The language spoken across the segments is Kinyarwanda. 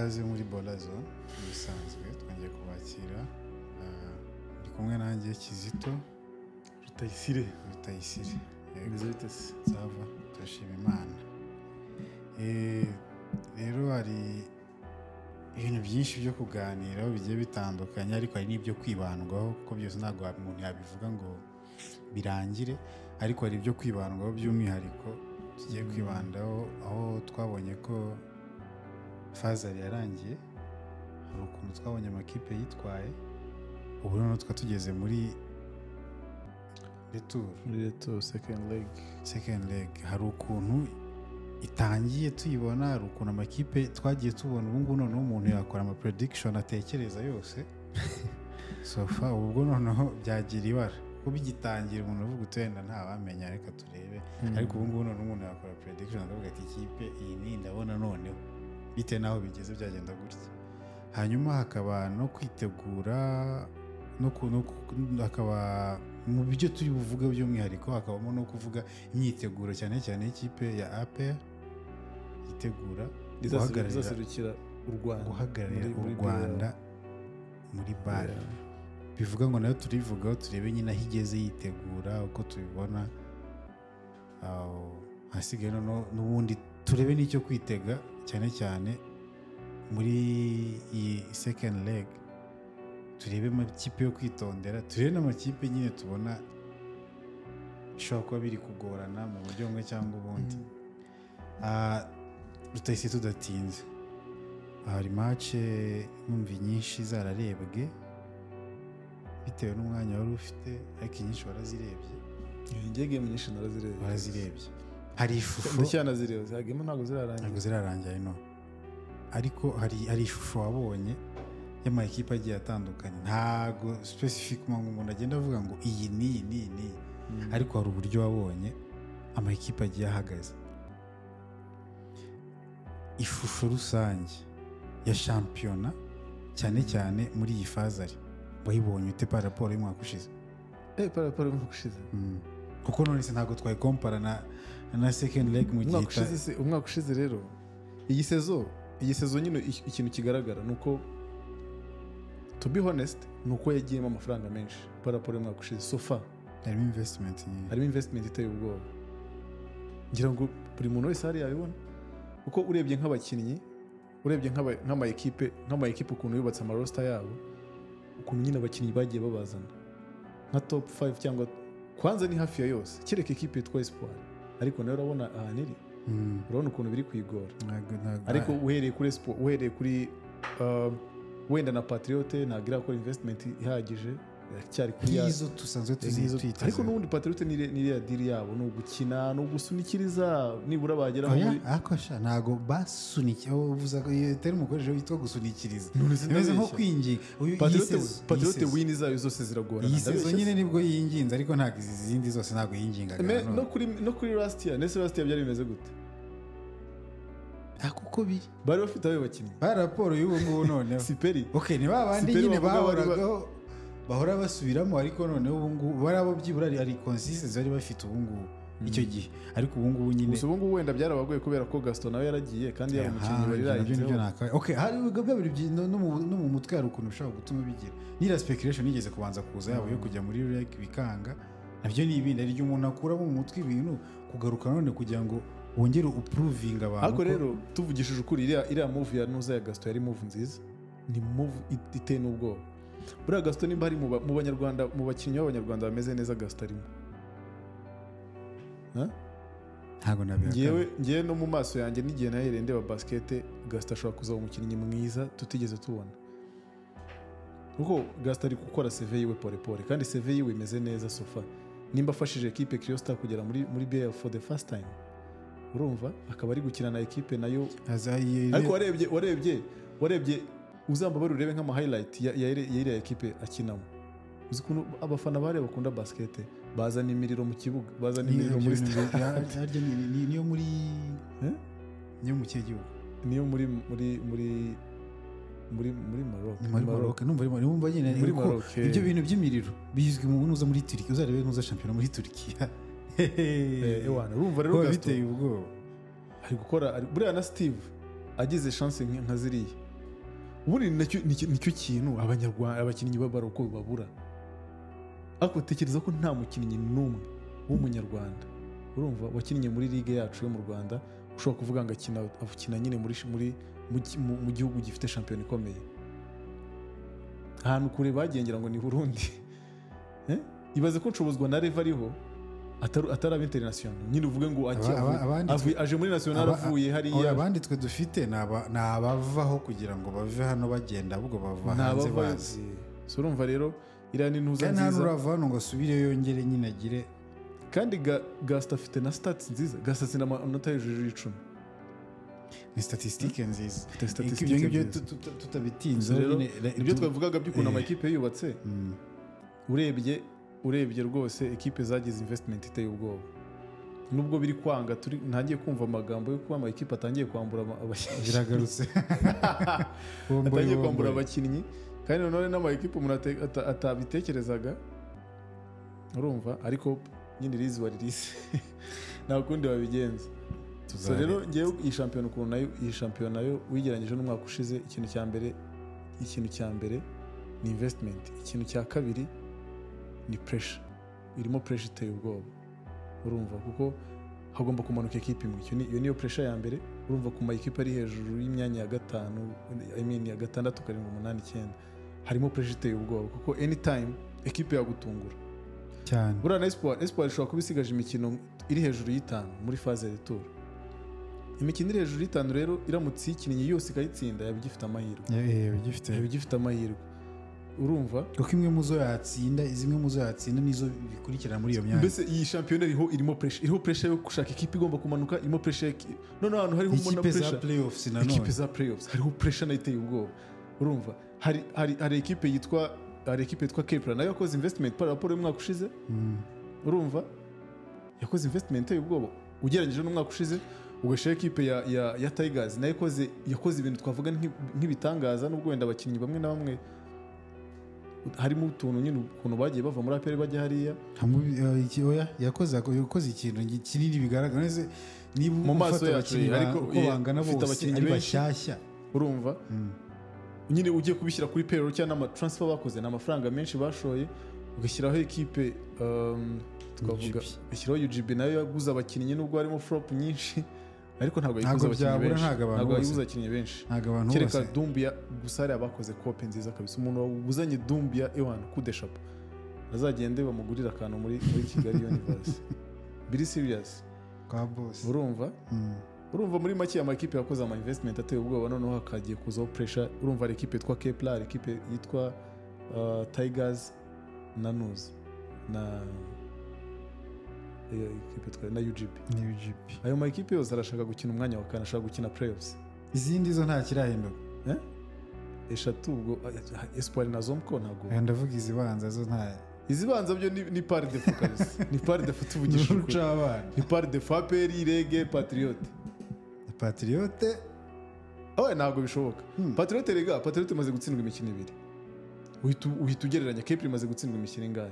ikaze muri Bolazo bisanzwe twongeye kubakira ndi kumwe nanjye Kizito Rutayisire Sava turashima Imana. Rero hari ibintu byinshi byo kuganiraho bigiye bitandukanye ariko hari n'ibyo kwibandwaho kuko byose ntabwo umuntu yabivuga ngo birangire, ariko hari ibyo kwibandwaho by'umwihariko tugiye kwibandaho, aho twabonye ko fazari yarangiye, hari ukuntu twabonye amakipe yitwaye, ubu noneho tukaba tugeze muri retour second leg. Hari ukuntu itangiye tuyibona, hari ukuntu amakipe twagiye tubona, ubu ngubu noneho umuntu yakora ama prediction atekereza yose sofa ubwo noneho byagira ibara kuko bigitangira umuntu avuga utenda ntawamenya reka turebe, ariko ubu ngubu noneho umuntu yakora prediction akavuga ati ikipe iyi ni ndabona noneho bite naho bigeze byagenda gutya. Hanyuma hakaba no kwitegura hakaba mu byo turi buvuga by'umwihariko hakabamo no kuvuga imyiteguro cyane cyane y'ikipe ya APR yitegura guhagararira u Rwanda muri BAL. Bivuga ngo nayo turivugaho turebe nyine aho igeze yitegura uko tubibona, hasigaye n'ubundi turebe n'icyo kwitega cyane cyane muri iyi second leg. Turebe amakipe yo kwitondera, turebe n'amakipe nyine tubona bishobora kuba biri kugorana mu buryo bumwe cyangwa ubundi. Rutayisire tudatinze, hari match numva nyinshi zararebwe bitewe n'umwanya wari ufite, ariko inyinshi warazirebye. Ngege mu nyinshi warazirebye. Hari ishusho ndacyanazireba zagemo ntabwo zirarangira no, ariko hari ishusho wabonye y'ama ekipe agiye atandukanye, ntago specifiquement ngo umuntu agenda avuga ngo iyi ni ariko hari uburyo wabonye ama ekipe agiye ahagaze. Ishusho rusange ya shampiyona cyane cyane muri iyi fazari wayibonye ute par rapport y'umwaka ushize? Par rapport y'umwaka ushize kuko none se ntago twayikompara na second leg mu gihe umwaka ushize. Rero iyi sezo nyine ikintu kigaragara nuko, to be honest, nuko yagiyemo amafaranga menshi par rapport y'umwaka ushize. Sofa harimo investment iteye ubwoba, ngira ngo buri muntu wese hari yabibona, uko urebye nk'abakinnyi, urebye nk'ama ekipe ukuntu yubatse ama roster yabo, ukuntu nyine abakinnyi bagiye babazana nka top 5 cyangwa kwanza ni hafi ya yose, kereka ekipe yitwa Espoir, ariko nayo urabona ahantu iri, urabona ukuntu biri kwigora. Ariko uhereye kuri Espoir, uhereye kuri wenda na Patriote ntabwo irakora investment ihagije, cyari kuri izo tusanzwe tuzitwita, ariko n'ubundi Patriote ni ya deal yabo, no gukina no gusunikiriza nibura bagera muri akosha, ntago basunikiye uvuza ko yetera umukoresho witwa gusunikiriza, neze nko kwinginga. Patriote win zayo zose ziragora, iyi sezo nyine nibwo yinginze, ariko ntago izindi zose ntago yingingaga. No kuri last year byari bimeze gute? Kuko bari bafite ayo bakinnyi ba raporo y'ubu ngubu noneho Siperi ni babandi nyine bahora basubiramo, ariko noneho ubu ngubu bari abo byibura ari consistency bari bafite ubu ngubu icyo gihe, ariko ubu ngubu nyine ubu ngubu wenda byarabagoye kubera ko Gaston nawe yaragiye kandi yari umukinnyi bari rayitse. Hari gabiri no mu mutwe hari ukuntu ushaka gutuma bigira nira speculation igeze kubanza kuza yabo yo kujya muri reg bikanga, nabyo ni ibindi ari umuntu akuramo mu mutwe ibintu kugaruka none kugira ngo wongere uproving abantu. Ariko rero tuvugishije ukuri, iriya move ya Nuza ya Gaston yari move nziza, ni move iteye n'ubwoba. Buriya Gaston nimba ari mu banyarwanda, mu bakinnyi b'abanyarwanda bameze neza, Gaston arimo. Ntago nabihakana. Ngewe no mu maso yanjye n'igihe nahereye ndeba basket, Gaston ashobora kuzaba umukinnyi mwiza tutigeze tubona, kuko Gaston ari gukora CV yiwe pole kandi CV yiwe imeze neza. Sofa nimba afashije equipe Crystal kugera muri BL for the first time, urumva akaba ari gukina na equipe nayo, ariko warebye uzamba bari urebe nk'ama highlight ya iriya equipe akinamo, uzi kuntu abafana bare bakunda basket, bazana imiriro mu kibuga, bazana imiriro muri niyo mu kigihugu, niyo muri Maroc. Numva nyine ibyo bintu by'imiriro bizwi mu nuza muri Turkiya, uzarebe nuza shampiyona muri Turkiya. Urumva rero biteye ubwoba, ari gukora buriya na Steve agize chance nka ziriya ubundi nicyo kintu abanyarwanda abakinnyi b'abaroko babura ariko tekereza ko nta mukinnyi n'umwe w'umunyarwanda urumva wakinnye muri ligue yacu yo mu Rwanda ushobora kuvuga ngo akina nyine mu gihugu gifite shampiyona ikomeye ahantu kure bagengera ngo ni Burundi ibaze ko nshobozwa na Reva ariho atari aba international nyine uvuge ngo aje muri national avuye hariya abandi twe dufite ni abavaho kugira ngo bave hano bagenda ahubwo bava hanze bazi so urumva rero iriya ni ntuza nziza kandi urava hano ngo asubire yongere nyine agire kandi Gasta afite na stats nziza Gasta afite amanota hejuru y'10 ni statistique nziza ibyo tutabitinze ibyo twavugaga by'ukuntu amakipe yubatse urebye rwose ekipe zagize investment iteye ubwoba nubwo biri kwanga ntangiye kumva amagambo yo kuba amakipe atangiye kwambura abakinnyi biragarutse atangiye kwambura abakinnyi kandi none n'amakipe umuntu atabitekerezaga urumva ariko nyine rizi waririze nta kundi babigenza so rero ngewe iyi shampiyona nayo wigeranyije n'umwaka ushize ikintu cya mbere ni investment ikintu cya kabiri ni pressure irimo pressure iteye ubwoba urumva kuko hagomba kumanuka ekipe imwe iyo niyo pressure ya mbere urumva ku makipe ari hejuru y'imyanya ya 5 ya 6 7 8 9 harimo pressure iteye ubwoba kuko anytime ekipe yagutungura cyane buriya na Espoir ishobora kuba isigaje imikino iri hejuru y'5 muri phase retour imikino iri hejuru y'5 rero iramutse ikinnye yose ikayitsinda yabigifite amahirwe urumva kuko imwe muzo yatsinda zimwe muzo yatsinda nizo bikurikirana muri iyo myanya mbese iyi shampiyona irimo pressure yo gushaka ikipe igomba kumanuka irimo pressure none ahantu hariho umuntu pressure ikipe za playoffs hariho pressure iteye ubwoba urumva hari ekipe yitwa Kepler nayo yakoze investment par rapport y'umwaka ushize urumva yakoze investment iteye ubwoba ugereranyije n'umwaka ushize ugashyira ekipe ya Tigers nayo yakoze ibintu twavuga nk'ibitangaza n'ubwo wenda abakinnyi bamwe na bamwe harimo utuntu nyine ukuntu bagiye bava muri APR bajya hariya yakoze ikintu kinini bigaragara neze niba mu maso yacu ariko uko bangana bose ari bashyashya urumva nyine ugiye kubishyira kuri payroll cyangwa n'amatransfer bakoze n'amafaranga menshi bashoye ugashyiraho ekipe twavuga ishyiraho UGB nayo yaguze abakinnyi nubwo harimo flop nyinshi ariko ntabwo yiguze abakinnyi benshi kereka Dumbia gusa hari abakoze kope nziza kabisa umuntu waguzanye Dumbia ewan kudeshapa azagende bamugurira akantu muri Kigali Universe biri serious kwa boss urumva muri make amakipe yakoze ama investment ateye ubwoba noneho hakagiye kuzaho pressure urumva ari ekipe yitwa Kepler ekipe yitwa Tigers na News na ekipe na UGB ayo ma ekipe yose arashaka gukina umwanya wa kane ashaka gukina playoffs izindi zo nta kirahinduka eshatu ubwo Espoir na Zomco ntago ndavuga izibanza zo nta izibanza byo ni part de focus ni part de futuvugisha ni part de APR Rege Patriote ntabwo bishoboka Patriote imaze gutsindwa imikino 2 uhita ugereranya Kepler imaze gutsindwa imikino ingahe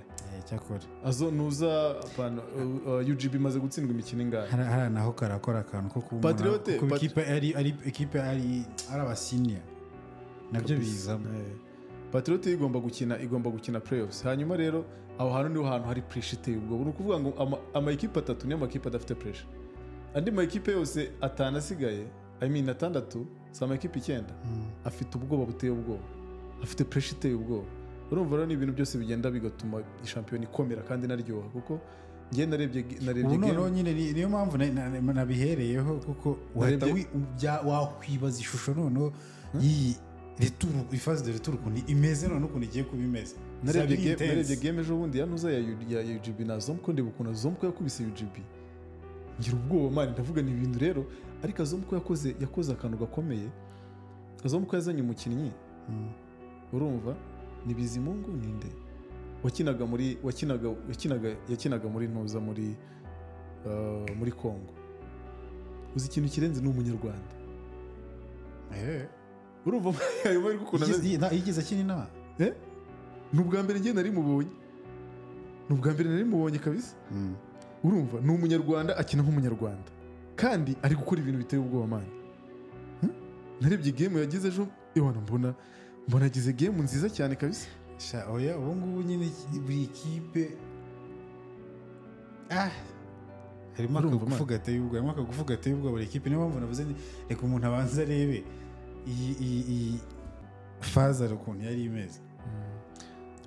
cyakora azo nuza UGB imaze gutsindwa imikino ingahe hari naho karakora akantu ko kumuna Patriote ekipe ari abasenior nabyo biza Patriote igomba gukina playoffs hanyuma rero aho hantu niho hantu hari pressure iteye ubwo ni ukuvuga ngo ama ekipe 3 niyo makipe adafite pressure andi ma ekipe yose atanasigaye atandatu sama ekipe 9 afite ubwoba buteye ubwoba afite pressure iteye ubwoba urumva rero ni ibintu byose bigenda bigatuma shampiyona ikomera kandi naryoha kuko ngiye narebye game nyine niyo mpamvu nabihereyeho kuko wakwibaza ishusho noneho iyi retour ifaze de retour kundi imeze none ukuntu igiye kubimeza narebye game ejo bundi yanuza ya UGB na Zomco ndi bukuna Zomco yakubise UGB ngira ubwoba mani ndavuga ni ibintu rero ariko Zomco yakoze akantu gakomeye Zomco yazanye umukinnyi urumva ni Bizimungu ninde yakinaga muri ntuza muri Congo uzi ikintu kirenze ni umunyarwanda urumva ayo bari gukunda yigize kinina n'ubwa mbere ngiye nari mubonye kabisa urumva ni umunyarwanda akina nk'umunyarwanda kandi ari gukora ibintu biteye ubwoba mani narebye game yagize ejo Ewana mbona agize game nziza cyane kabisa. sha oya ubu ngubu nyine buri kipe harimo akagufu gateye ubwo buri kipe niyo mpamvu navuze reka umuntu abanza arebe iyi faza ukuntu yari imeze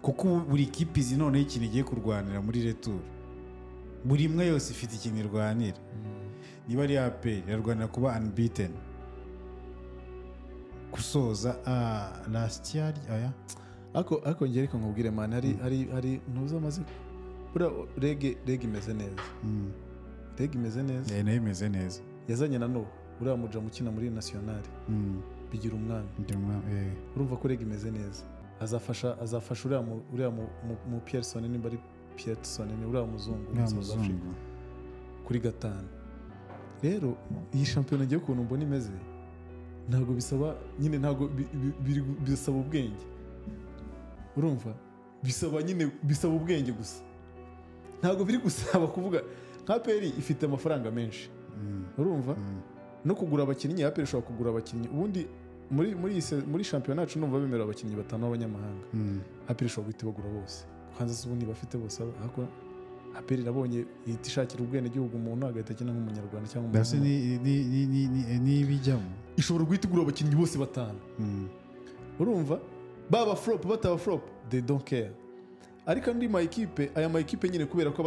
kuko buri kipe izi noneho ikintu igiye kurwanira muri retour buri imwe yose ifite ikintu irwanira niba ari APR irarwanira kuba unbeaten gusoza last year aya ariko ngere ko nkubwire man hari ntuza amaze bura rege imeze neza rege imeze neza nayo imeze neza yazanye na no uriya muja mukina muri national bigira umwami urumva ko rege imeze neza azafasha uriya mu Pearson nimba ari Pearson ni uriya muzungu kuri gatanu rero iyi shampiyona ngiye kuntu mbona imeze ntabwo bisaba nyine ntabwo bisaba ubwenge urumva bisaba ubwenge gusa ntabwo biri gusaba kuvuga nka peri ifite amafaranga menshi urumva no kugura abakinnyi ya peri ishobora kugura abakinnyi ubundi muri shampiyona yacu numva bemerera abakinnyi 5 b'abanyamahanga aperi ishobora guhita bagura bose hanze ubundi bafite bose ariko aperi nabonye ihita ishakira ubwene gihugu umuntu agahita akina nk'umunyarwanda cyangwa ndase ni bijyamo ishobora guhita igura abakinnyi bose 5 urumva baba flop bataba flop they don't care ariko andi aya ma equipe nyine kubera ko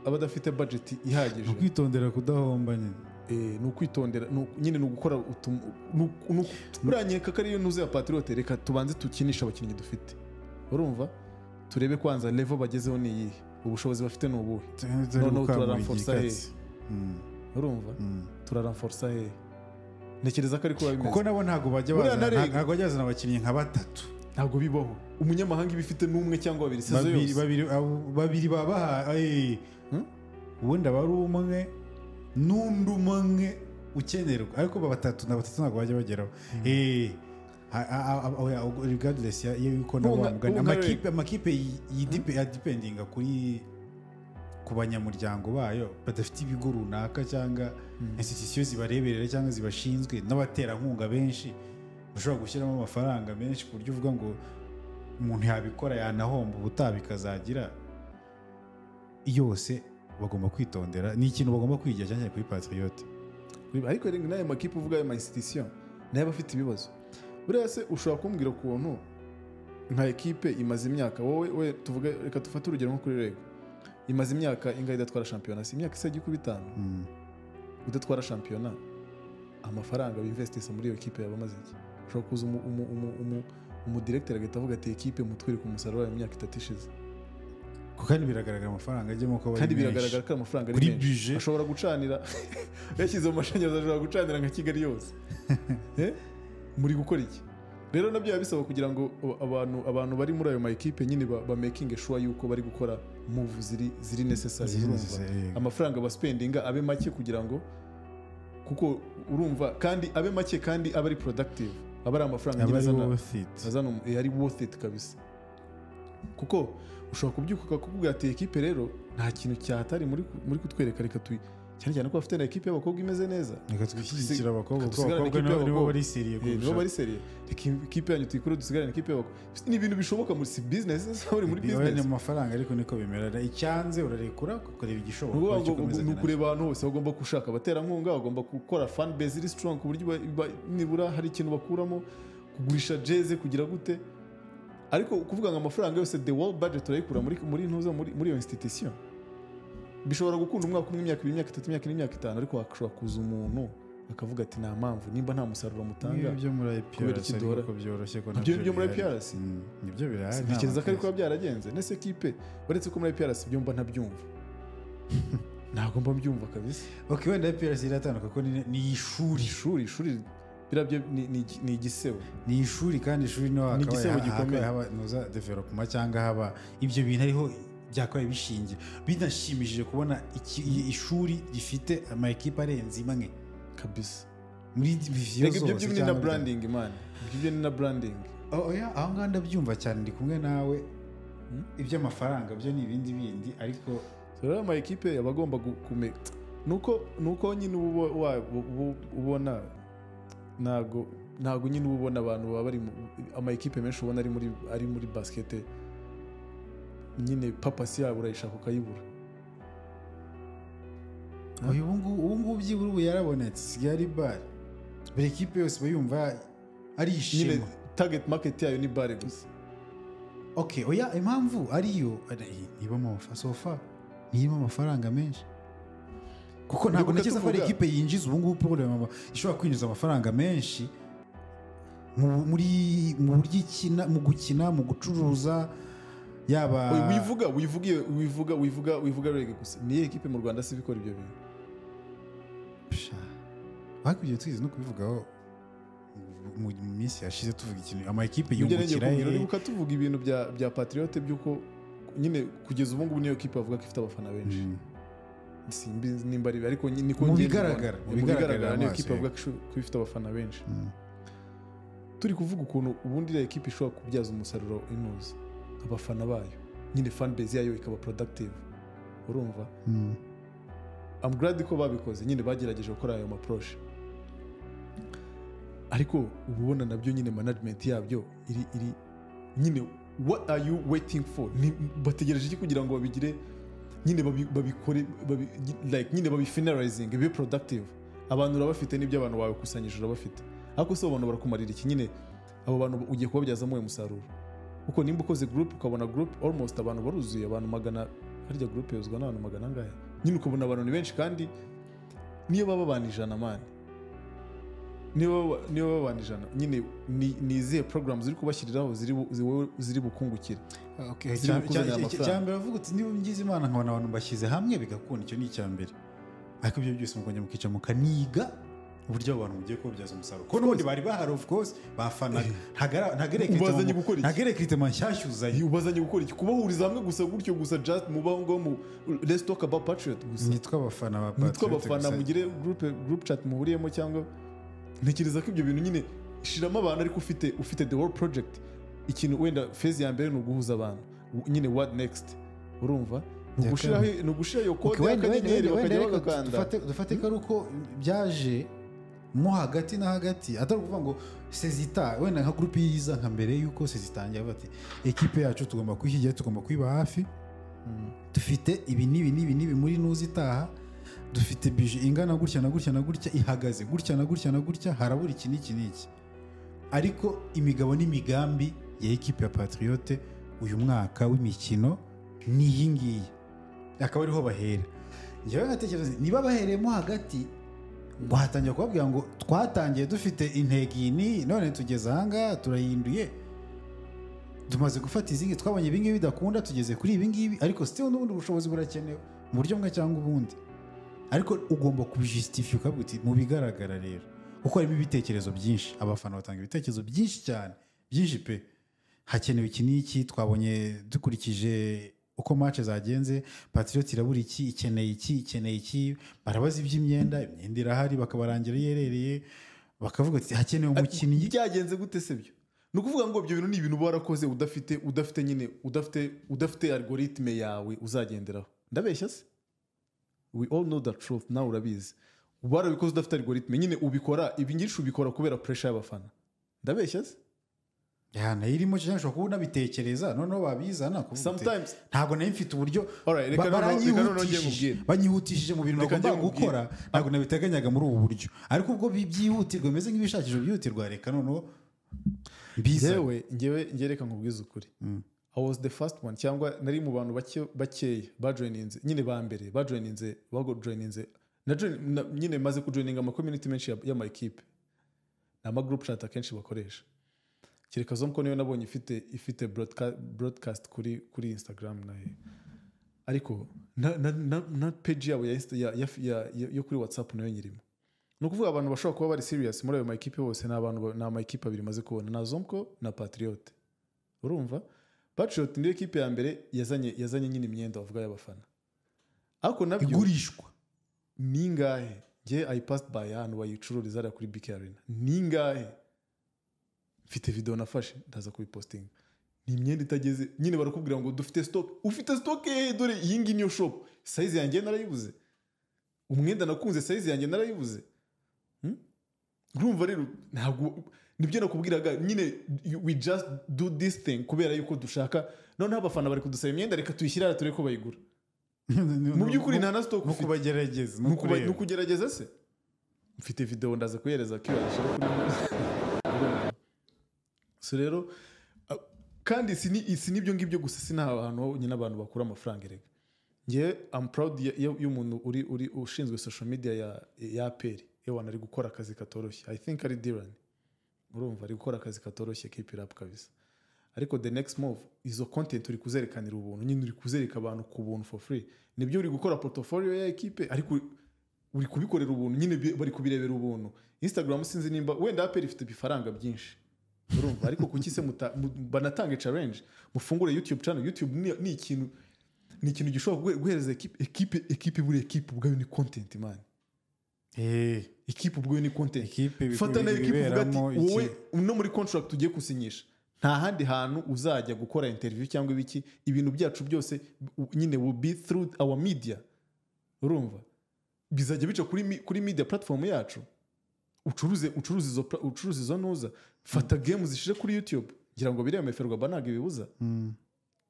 abadafite budget ihagije kwitondera kudahomba nyine ni ukwitondera nyine ni ugukora uranyeka ko ariyo ntuze ya Patriote reka tubanze tukinisha abakinnyi dufite urumva turebe kwanza level bagezeho ni iyihe ubushobozi bafite ni ubuhe noneho turaranforsa he urumva turaranforsa he ntekereza ko ariko babimeze kuko nabo ntabwo bajya bazana abakinnyi nka 3 ntabwo bibaho umunyamahanga ibifite n'umwe cyangwa babiri sezo yose babiri babaha ubundi aba ari umwe n'undi umwe ukenerwa ariko batatu ntabwo bajya bageraho regardless yuko amakipe yadipendinga ku banyamuryango bayo badafite ibigo runaka cyangwa institution zibareberera cyangwa zibashinzwe n'abaterankunga benshi ushobora gushyiramo amafaranga menshi ku buryo uvuga ngo umuntu yabikora yanahomba ubutaha bikazagira yose bagomba kwitondera ni ikintu bagomba kwigira cyane kuri Patriote ariko rero n'aya makipe uvuga ayo ma institution nayo bafite ibibazo buriya se ushobora kumbwira ukuntu nka ekipe imaze imyaka wowe tuvuge reka dufate urugero nko kuri rego imaze imyaka ingahe idatwara shampiyona si imyaka isajya ku 5 idatwara shampiyona amafaranga binvestisa muri iyo ekipe yabamaze iki ushobora kuza umudirecteur agahita avuga ati ekipe mutwereka umusaruro mu myaka 3 ishize kandi biragaragara amafaranga ajyemo ko kandi biragaragara ko amafaranga ari menshi ashobora gucanira yashyize mu mashanyarazi ashobora gucanira nka Kigali yose muri gukora iki rero nabyo bisaba kugira ngo abantu bari muri ayo ma equipe nyine ba making sure yuko bari gukora move ziri necessary amafaranga ba spending abe make kugira ngo kuko urumva kandi abe make kandi abe ari productive aba ari amafaranga azana ari worth it kabisa kuko ushobora kubyuka ukakubwira ati equipe rero nta kintu cyahatari muri kutwereka reka cyane cyane ko bafite na equipe y'abakobwa imeze neza reka twishyigikira abakobwa nibo bari seriye nibo bari seriye equipe yanyu tuyikore dusigarane equipe y'abakobwa ni ibintu bishoboka muri business muri business ni amafaranga ariko niko bimera icyanze urarekura ukareba igishoboka ni ukureba ahantu hose bagomba gushaka abaterankunga bagomba gukora fan base iri strong ku buryo nibura hari ikintu bakuramo kugurisha jeze kugira gute ariko kuvuga ngo amafaranga yose the world budget urayikura muri ntuza muri iyo institution bishobora gukunda umwaka umwe imyaka 2 imyaka 3 imyaka 5 ariko wakashobora kuza umuntu akavuga ati nta mpamvu nimba nta musaruro mutanga ibyo muri IPRS ariko byoroshye ko nabyo muri IPRS nibyo birahari ntekereza ko ariko byaragenze nese equipe baretse ko muri IPRS byo mba ntabyumva ntabwo mba byumva kabisa okay wenda IPRS iratanduka ko ni ishuri birabyo ni igisebo ni ishuri kandi ishuri no gikomeye haba noza development cyangwa haba ibyo bintu ariho byakabaye bishingiye binashimishije kubona ishuri rifite ama equipe arenze imwe kabisa muri division zose ibyo ni na branding man ibyo ni na branding aho nganda byumva cyane ndi kumwe nawe iby'amafaranga byo ni ibindi bindi ariko rero ama equipe yabagomba nuko nyine ubona ntago ntabwo nyine uba ubona abantu baba bari ama equipe menshi ubona ari muri basket nyine papasi yabo urayishaka ukayibura. ubu ngubu byibura ubu yarabonetse sigaye ari bare buri ekipe yose bayumva ari ishema nyine target market yayo ni bare gusa. okay oya impamvu ariyo nibamo sofa nirimo amafaranga menshi kuko ntabwo nageze ko ari ekipe yinjiza ubu ngubu problem ishobora kwinjiza amafaranga menshi mu buryo ikina mu gukina mu gucuruza yaba wivuga rege gusa ni ekipe mu Rwanda si bikora ibyo bintu bakwiye twize no kubivugaho mu minsi yashize tuvuga ikintu ama ekipe yungukira nibuka tuvuga ibintu bya Patriote byuko nyine kugeza ubu ngubu niyo ekipe bavuga ko ifite abafana benshi simbizi nimba ari ariko niko mu bigaragara niyo ekipe bavuga ko ifite abafana benshi. Turi kuvuga ukuntu ubundi iyo ekipe ishobora kubyaza umusaruro inuzi abafana bayo nyine fan base yayo ikaba productive urumva. I'm glad ko babikoze nyine bagerageje gukora ayo approach ariko ubona nabyo nyine management yabyo iri nyine what are you waiting for bategereje iki kugira ngo babigire nyine babikore like nyine babifinalizing be productive. Abantu urabafite n'ibyo abantu bawe kusanyije urabafite ariko so abantu barakumarira iki nyine abo bantu ugiye kubabyazamo uyu musaruro kuko nimba ukoze group ukabona group almost abantu baruzuye abantu magana harya group yuzwa n'abantu magana ngahe nyine ukabona abantu ni benshi kandi niyo baba banijana mani niyo baba banijana nyine ni izihe programs ziri kubashyiriraho ziri bukungukira. Okay cyambere avuga uti niba ngize imana nkabona abantu bashyize hamwe bigakunda icyo ni icyambere ariko ibyo byose mukongera mukica mukaniga uburyo abantu mugiye kubyaza umusaruro ko n'ubundi bari bahari of course bafanaga ntagerekrite nshyashya uzaye ubazanye gukora iki kubahuriza hamwe gusa gutyo gusa just mubaho ngo mu let's talk about Patriot gusa nitwa abafana ba Patriot mugire group chat muhuriyemo cyangwa ntekereza ko ibyo bintu nyine ishiramo abantu ariko ufite the whole project ikintu wenda phase ya mbere no guhuza abantu nyine what next urumva nugushira yo code y'akanyenyeri bakajya bagakanda dufate ko uko byaje mo hagati na hagati atari kuvuga ngo sezita wenda nka group yiza nka mbere yuko sezitangiye bati equipe yacu tugomba kwishyigikira tugomba kwiba hafi dufite ibi nibi muri nuzitaha dufite budget ingana gutya na gutya ihagaze gutya na gutya harabura iki n'iki ariko imigabo n'imigambi ya equipe ya Patriote uyu mwaka w'imikino ni iyi ngiyi akaba ariho bahera njyewe ngatekereza niba bahereyemo hagati ngo hatangiye kubabwira ngo twatangiye dufite intego iyi none tugeze ahangaha turahinduye tumaze gufata izingi twabonye ibingibi bidakunda tugeze kuri ibingibi ariko still n'ubundi bushobozi burakenewe mu buryo bumwe cyangwa ubundi ariko ugomba kubijustify ukavuga uti mu bigaragara rero kuko harimo ibitekerezo byinshi abafana batanga ibitekerezo byinshi cyane byinshi pe hakenewe iki n'iki twabonye dukurikije uko match zagenze Patriot irabura iki ikeneye iki barabaza iby'imyenda irahari bakabarangira yerereye bakavuga ati hakenewe umukinnyi byagenze gute se byo nukuvuga ngo ibyo bintu ni ibintu barakoze udafite nyine udafite algoritme yawe uzagenderaho ndabeshya se we all know the truth now urabizi barabikoze udafite algoritme nyine ubikora ibingirisho ubikora kubera pressure y'abafana ndabeshya se yana irimo cyangwa kubona bitekereza noneho babizana sometimes ntago nayo mfite uburyo banyihutishije mu bintu bagomba gukora ntago nabiteganyaga muri ubu buryo ariko ubwo byihutirwa bimeze nk'ibishakisho byihutirwa reka noneho bizewe ngewe reka nkubwize ukuri I was the first one cyangwa nari mu bantu bakeya bajoininze nyine ba mbere bajoininze nyine maze kujoininga ama community menshi y'ama equipe n'ama group chat akenshi bakoresha kereka zo mko niyo nabonye ifite broadcast kuri Instagram nayo ariko na page yabo yo kuri WhatsApp nayo nyirimo nukuvuga abantu bashobora kuba bari serious muri ayo ma equipe bose na ama equipe abiri maze kubona na Zomko na Patriot urumva Patriot ni equipe ya mbere yazanye nyine imyenda bavuga y'abafana ariko nabyo igurishwa ningahe nge I passed by hano bayicururiza ara kuri BK Arena ningahe mfite video nafashe ndaza kubipostinga ni imyenda itageze nyine barakubwira ngo ufite stock dore iyi ngi niyo shop size yanjye narayibuze umwenda nakunze size yanjye narayibuze urumva rero ntabwo nibyo nakubwiraga nyine we just do this thing kubera yuko dushaka noneho abafana bari kudusaba imyenda reka tuyishyire turebe ko bayigura mu by'ukuri nta na stock ufite kubagerageza ni ukugerageza se mfite video ndaza kuyereza kibasha kuri so rero kandi si nibyo ngibyo gusa sina abantu nyine abantu bakura amafaranga erega nge I'm proud y'umuntu uri ushinzwe social media ya APR yewe ari gukora akazi katoroshye I think ari Dylan urumva ari gukora akazi katoroshye keep it up kabisa ariko the next move izo content uri kuzerekanira ubuntu nyine uri kuzereka abantu ku buntu for free nibyo uri gukora portfolio ya equipe ariko uri kubikorera ubuntu nyine bari kubirebera ubuntu Instagram sinzi nimba wenda APR ifite bifaranga byinshi urumva ariko kuki se banatanga challenge mufungure YouTube channel YouTube ni ikintu gishobora guhereza equipe buri equipe ubwayo ni content man equipe ubwayo ni content fata na equipe ugati wowe no muri contract ugiye kusinyisha nta handi hantu uzajya gukora interview cyangwa ibiki ibintu byacu byose nyine will be through our media urumva bizajya bica kuri media platform yacu ucuruze izo nuza fata game zishije kuri YouTube ngira ngo bireme ferwa banaga ibibuza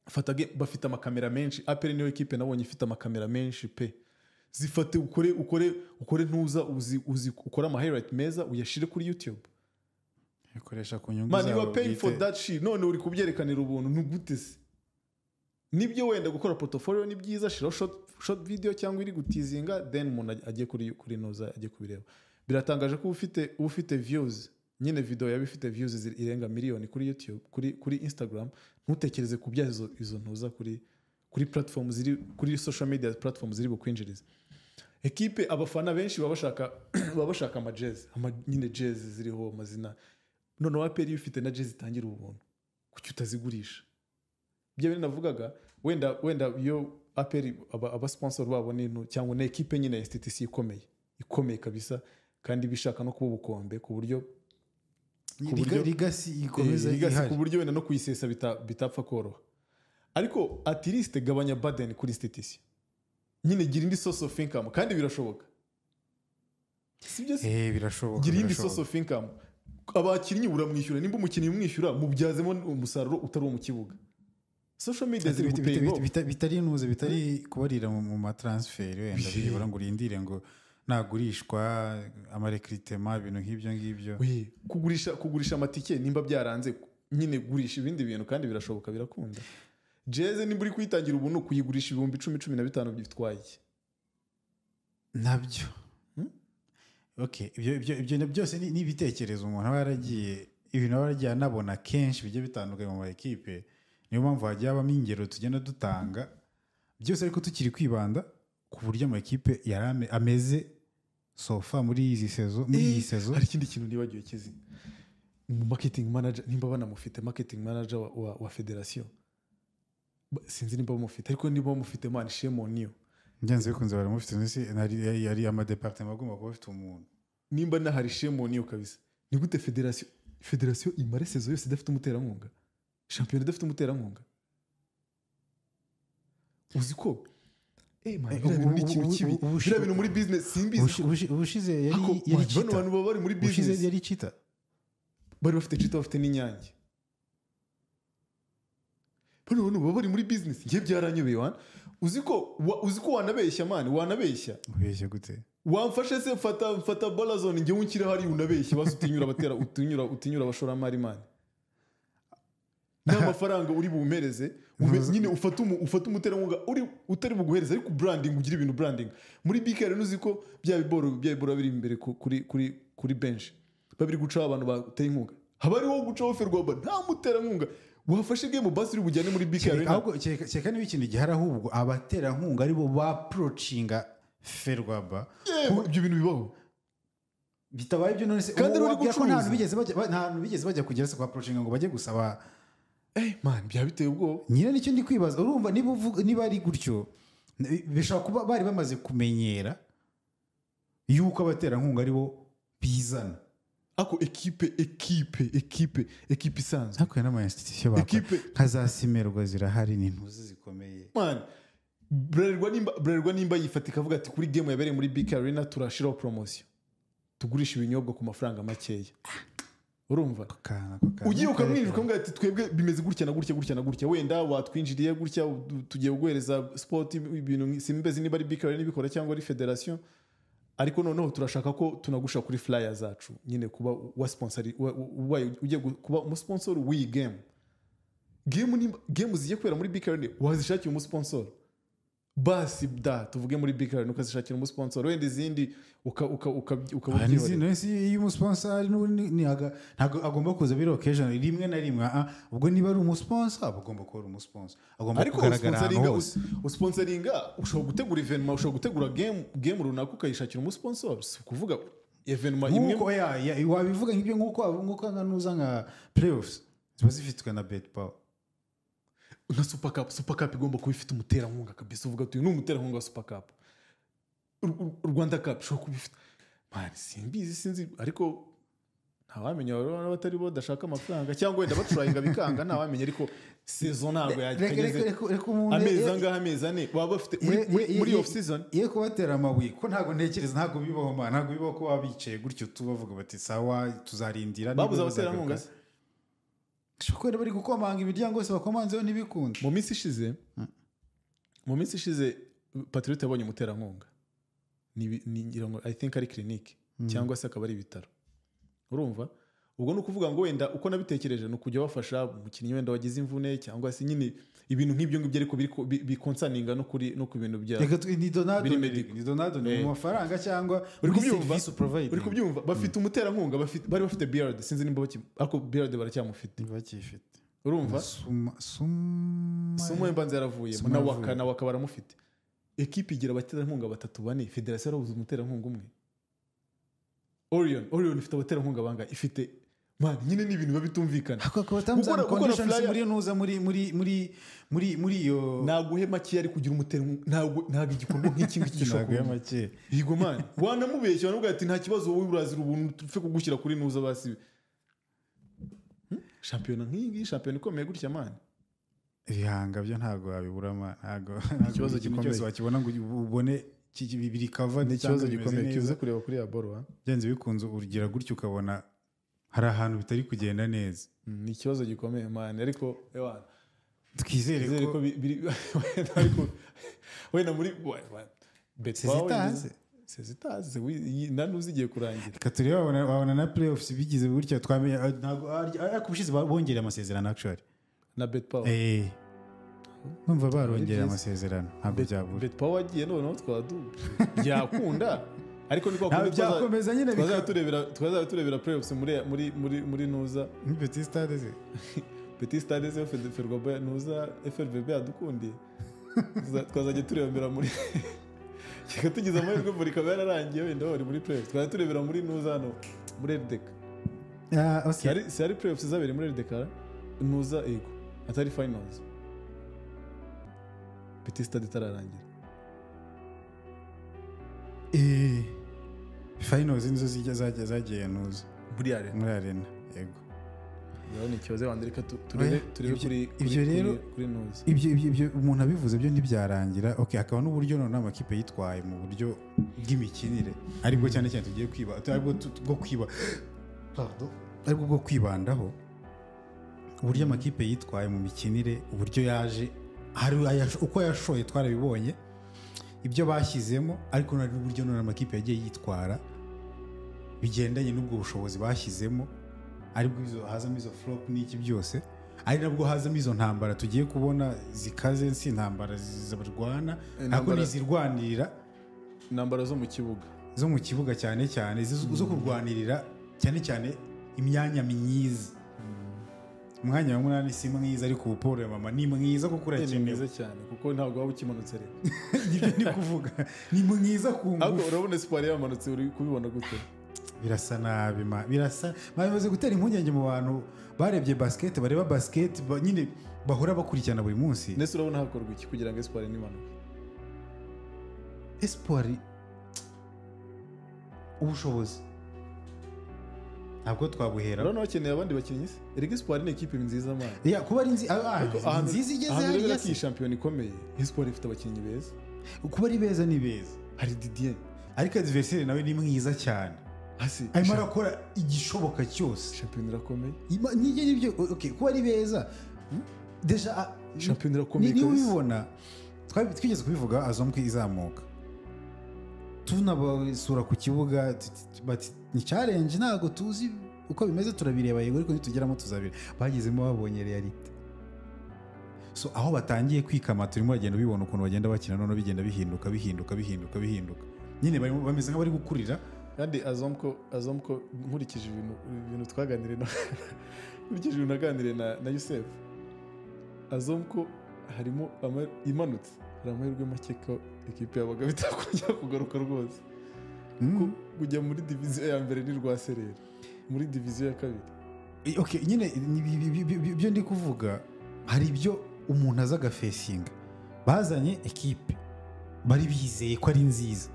fata game bafite amakamera menshi APR niyo equipe nabonye ifite amakamera menshi pe zifate ukore ntuza uzi ukora ama highlight meza uyashire kuri YouTube ikoresha ku nyungu zawe man you are paying for that shit none uri kubyerekanira ubuntu ntugute se nibyo wenda gukora portfolio ni byiza shira short video cyangwa iri gutizinga then umuntu agiye kuri nuza agiye kubireba biratangaje ko ufite views nyine video yabifite views irenga miliyoni kuri YouTube kuri Instagram ntutekereze kubyaza izo ntuza kuri platform ziri kuri social media platform ziri bukwinjiriza equipe abafana benshi babashaka amajezi nyine jezi ziriho amazina none APR ufite na jezi itangira ubuntu kuki utazigurisha byo bene navugaga wenda yo APR aba sponsor babo n'intu cyangwa na equipe nyine institution ikomeye kabisa kandi bishaka no kuba ubukombe ku buryo legacy ikomeza ihari ku buryo wenda no kuyisesa bitapfa koroha ariko at least gabanya burden kuri institution nyine gira indi source of income kandi birashoboka sibyo birashoboka gira indi source of income abakinnyi uramwishyura nimba umukinnyi umwishyura mubyazemo umusaruro utari mu kibuga social media bitari inuze bitari kubarira mu matransfer wenda bibura ngo urindire ngo nagurishwa amarekritema ibintu nk'ibyo ngibyo kugurisha amatike nimba byaranze nyine gurisha ibindi bintu kandi birashoboka birakunda jeze nimba uri kwitangira ubuntu kuyigurisha 10-15 byitwaye nabyo okay ibyo byose ni ibitekerezo umuntu aba yaragiye ibintu aba yaragiye anabona kenshi bijye bitandukanye mu equipe niyo mpamvu hagiye habamo ingero tugenda dutanga byose ariko tukiri kwibanda ku buryo mu equipe yari ameze sofa muri iyi sezo hari ikindi kintu nibagiwe kizi mu marketing manager nimba banamufite marketing manager wa federation sinzi nimba bamufite ariko nimba bamufite man shame on you ngenze bikunze baramufite nisi yari ama department agomba kuba afite umuntu nimba nahari shame on you kabisa ni gute federation imare sezo yose idafite umuterankunga champion idafite umuterankunga uziko man ni ikintu kibi bira bintu muri business simbizi ubushize yari cheetah abantu baba bari muri business ubushize yari cheetah bari bafite cheetah bafite n'inyange bano baba bari muri business ngiye byaranyobeye wana uziko wanabeshya man wanabeshya ubeshya gute wamfashe se mfata bolazone ngiye unkire hari unabeshya basi utinyura abashoramari man n'amafaranga uri bumereze nyine ufata umuterankunga utari buguhereza ariko branding ugira ibintu branding muri BKR nuziko bya biboro biri imbere kuri bench babiri guca abantu bateye inkunga habariho guca offer rwaba nta muterankunga wafashe game basi uri bujyane muri BKR ahubwo cyeka niba ikintu gihara ahubwo abaterankunga aribo ba approachinga Ferwaba ibyo bintu bibaho bitabaye ibyo none se kandi uri gucuruza nta bigeze bajya kugera se kwa approachinga ngo bajye gusaba man byabiteye ubwo nyine nicyo ndi kwibaza urumva niba ari gutyo bishobora kuba bari bamaze kumenyera yuko abaterankunga aribo bizana ako equipe isanzwe hakuye n'ama institution nka za Simerwa zirahari ni ntuzi zikomeye man Bralirwa nimba yifatika avuga ati kuri game yabereye muri BK Arena turashiraho promotion tugurisha ibinyobwa ku mafaranga makeya urumva ugiye ukamwinjira ukamubwira ati twebwe bimeze gutya na gutya gutya na gutya wenda watwinjiriye gutya tugiye guhereza sport ibintu simbizi niba ari BKR nibikora cyangwa ari federation ariko noneho turashaka ko tunagusha kuri flyer zacu nyine kuba wa sponsor ugiye kuba umusponsor w'iyi game zigiye kwera muri BKR wazishakiye umusponsor basi tuvuge muri BKR ukazishakira umusponsor wenda izindi ukabubwira iyo umusponsor ntabwo agomba kuza biro occasion rimwe na rimwe ubwo niba ari umusponsor agomba kuba ari umusponsor agomba kugaragara ahantu hose usponsoringa ushobora gutegura evenement ushobora gutegura game runaka ukayishakira umusponsor si kuvuga evenement imwe wabivuga nk'ibyo nk'uko nuza nka playoffs ziba zifitwe na BetPawa na Super Cup igomba kuba ifite umuterankunga kabisa uvuga ati ni umuterankunga wa Super Cup Rwanda Cup shoko bifite man simbizi sinzi ariko ntawamenya n'abatari bo dashaka amafaranga cyangwa wenda baturayinga bikanga ntawamenya ariko season ntabwo yageze amezi ane baba bafite muri off season iyo kubatera amabuye ko ntabwo ntekereza ntabwo bibaho man ntabwo bibaho ko babicaye gutyo tubavuga bati sawa tuzarindira babuza abaterankunga shokora bari gukomanga imiryango yose bakomanzeho ntibikunde mu minsi ishize Patriot yabonye umuterankunga ngira ngo I think ari clinic cyangwa se akaba ari ibitaro urumva ubwo no kuvuga ngo wenda uko nabitekereje no kujya bafasha umukinnyi wenda wagize imvune cyangwa se nyine ibintu nk'ibyo ngibyo ariko bikonsaninga no ku bintu bya ni Donado ni mu mafaranga cyangwa uri kubyumva bafite umuterankunga bari bafite Beard sinzi nimba ariko Beard baracyamufite urumva Sumo Mbanze yaravuye na waka baramufite equipe igira abaterankunga 3-4 federation yarabuze umuterankunga umwe Orion ifite abaterankunga banga ifite man nyine ni ibintu bitumvikana muri yo naguhema ki ari kugira umuterankunga ntago igikorwa nk'iki naguhema ki yigo man wanamubeshya wanavuga ati nta kibazo wowe urazira ubuntu tupfe kugushyira kuri nuza basi champion nk'ingi champion ikomeye gutya man ibihanga byo ntago wabiburama ikibazo gikomeye wakibona ngo ubone bibiri cover n'ikibazo gikomeye kize kureba kuri ya boro byanze bikunze urugira gutyo ukabona hari ahantu bitari kugenda neza ni ikibazo gikomeye man ariko twizere ko ariko wenda muri Sezitaze nanuzigiye kurangira katuri babona na playoffs bigize gutya twamenye ntago ariko bongereye amasezerano actually na BetPawa numva barongereye amasezerano ntabwo byabura BetPawa agiye noneho byakunda ariko niko byakomeza nyine twaza turebera playoffs muri nuza Petit Stade se Ferwafa nuza FRVB adukundiye twazajya turebera muri kika tugize amahirwe muri kamera yarangiye wenda bari muri playoffs twaza turebera muri nuza no muri RDK sari playoffs zabere muri RDK nuza ego atari finals Petit Stade tararangira finals inzo zagiye nuza muri arena yego ni ikibazo wandereka turebe kuri nuza ibyo umuntu abivuze byo ntibyarangira akaba n'uburyo none amakipe yitwaye mu buryo bw'imikinire aribwo cyane cyane tugiye aribwo bwo kwibandaho uburyo amakipe yitwaye mu mikinire uburyo yaje uko yashoye twarabibonye ibyo bashyizemo ariko n'uburyo none amakipe yagiye yitwara bigendanye n'ubwo bushobozi bashyizemo aribwo hazamo izo flop n'iki byose ari nabwo hazamo izo ntambara tugiye kubona zikaze si intambara zibarwana ariko nizirwanirira intambara zo mu kibuga cyane cyane zo kurwanirira cyane cyane imyanya myiza umwanya wa 8 si mwiza ariko uporo ya mama ni mwiza kuko urakenewe cyane kuko ntabwo waba ukimanutse rero nibyo ni kuvuga ni mwiza ku ngufu ariko urabona siporo yamanutse uri kubibona gute birasa nabi bimaze gutera impungenge mu bantu barebye basket bareba basket nyine bahora bakurikirana buri munsi nese urabona hakorwa iki kugira ngo espoir nimanuke espoir ubushobozi ntabwo twabuhera urabona bakeneye abandi bakinnyi se erega espoir ni equipe nziza man kuba ari nziza igeze hariya iyi champion ikomeye espoir ifite abakinnyi beza kuba ari beza ni beza hari Didier ariko adversaire nawe ni mwiza cyane arimo arakora igishoboka cyose. Shampiyona irakomeye nibyo kuba ari beza deja shampiyona irakomeye niba ubibona twigeze kubivuga Azam ko izamuka tunabasura ku kibuga ni challenge ntago tuzi uko bimeze turabireba yego ariko nitugeramo tuzabira bagezemo babonye reality so aho batangiye kwikama turimo bagenda bibona ukuntu bagenda bakina none bigenda bihinduka nyine bameze nk'abari gukurira kandi Azam ko nkurikije ibintu twaganiriye nkurikije ibintu naganiriye na Yusef Azam ko harimo imanutse hari amahirwe make ko ikipe yabaga bitakongera kugaruka rwose kujya muri diviziyo ya mbere ni Rwaserera muri diviziyo ya kabiri nyine ibyo ndi kuvuga hari ibyo umuntu aza agafesinga bazanye ekipe bari bizeye ko ari nziza